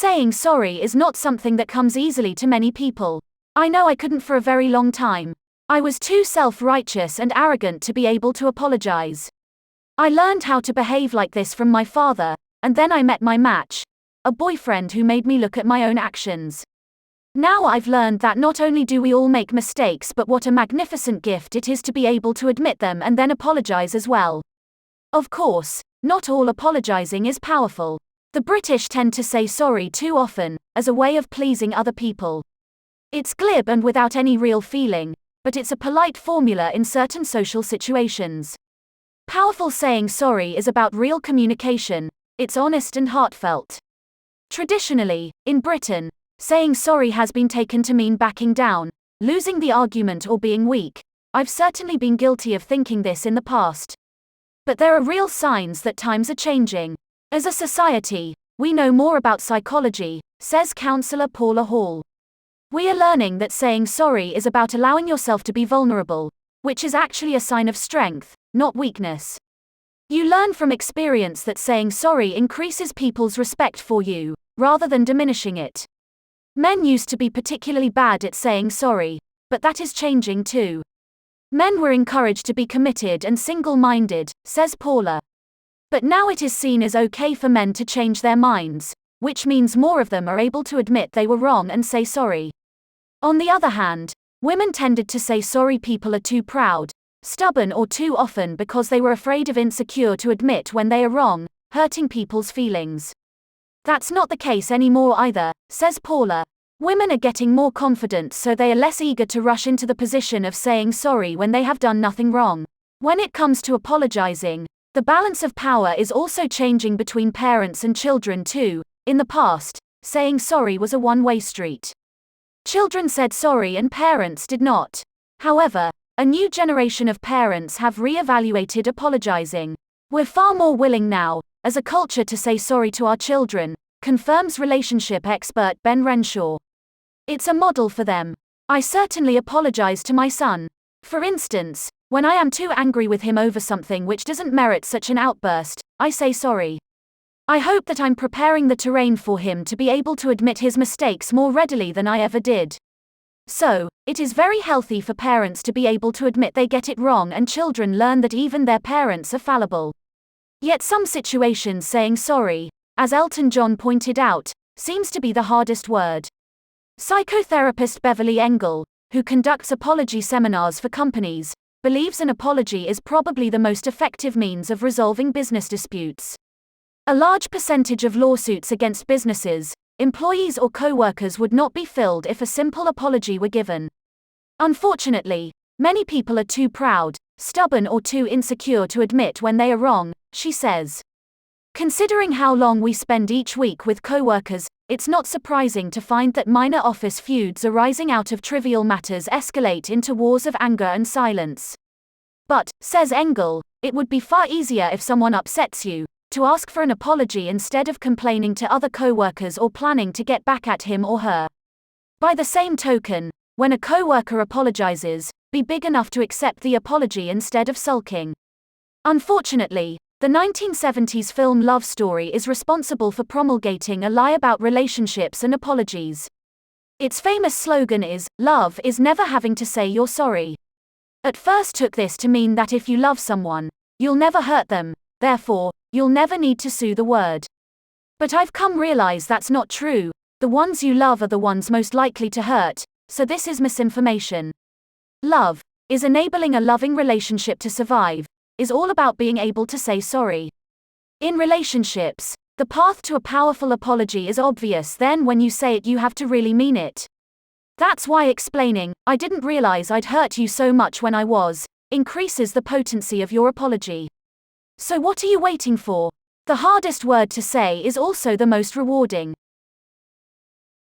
Saying sorry is not something that comes easily to many people. I know I couldn't for a very long time. I was too self-righteous and arrogant to be able to apologize. I learned how to behave like this from my father, and then I met my match, a boyfriend who made me look at my own actions. Now I've learned that not only do we all make mistakes, but what a magnificent gift it is to be able to admit them and then apologize as well. Of course, not all apologizing is powerful. The British tend to say sorry too often, as a way of pleasing other people. It's glib and without any real feeling, but it's a polite formula in certain social situations. Powerful saying sorry is about real communication, it's honest and heartfelt. Traditionally, in Britain, saying sorry has been taken to mean backing down, losing the argument or being weak. I've certainly been guilty of thinking this in the past. But there are real signs that times are changing. As a society, we know more about psychology, says counsellor Paula Hall. We are learning that saying sorry is about allowing yourself to be vulnerable, which is actually a sign of strength, not weakness. You learn from experience that saying sorry increases people's respect for you, rather than diminishing it. Men used to be particularly bad at saying sorry, but that is changing too. Men were encouraged to be committed and single-minded, says Paula. But now it is seen as okay for men to change their minds, which means more of them are able to admit they were wrong and say sorry. On the other hand, women tended to say sorry people are too proud, stubborn or too often because they were afraid of insecure to admit when they are wrong, hurting people's feelings. That's not the case anymore either, says Paula. Women are getting more confident, so they are less eager to rush into the position of saying sorry when they have done nothing wrong. When it comes to apologizing, the balance of power is also changing between parents and children too. In the past, saying sorry was a one-way street. Children said sorry and parents did not. However, a new generation of parents have re-evaluated apologizing. We're far more willing now, as a culture, to say sorry to our children, confirms relationship expert Ben Renshaw. It's a model for them. I certainly apologize to my son. For instance, when I am too angry with him over something which doesn't merit such an outburst, I say sorry. I hope that I'm preparing the terrain for him to be able to admit his mistakes more readily than I ever did. So, it is very healthy for parents to be able to admit they get it wrong, and children learn that even their parents are fallible. Yet some situations saying sorry, as Elton John pointed out, seems to be the hardest word. Psychotherapist Beverly Engel, who conducts apology seminars for companies, believes an apology is probably the most effective means of resolving business disputes. A large percentage of lawsuits against businesses, employees or co-workers would not be filled if a simple apology were given. Unfortunately, many people are too proud, stubborn or too insecure to admit when they are wrong, she says. Considering how long we spend each week with co-workers, it's not surprising to find that minor office feuds arising out of trivial matters escalate into wars of anger and silence. But, says Engel, it would be far easier if someone upsets you, to ask for an apology instead of complaining to other co-workers or planning to get back at him or her. By the same token, when a co-worker apologizes, be big enough to accept the apology instead of sulking. Unfortunately, the 1970s film Love Story is responsible for promulgating a lie about relationships and apologies. Its famous slogan is, "Love is never having to say you're sorry." At first took this to mean that if you love someone, you'll never hurt them, therefore, you'll never need to sue the word. But I've come realize that's not true. The ones you love are the ones most likely to hurt, so this is misinformation. Love is enabling a loving relationship to survive, is all about being able to say sorry. In relationships, the path to a powerful apology is obvious. Then when you say it, you have to really mean it. That's why explaining, "I didn't realize I'd hurt you so much when I was," increases the potency of your apology. So what are you waiting for? The hardest word to say is also the most rewarding.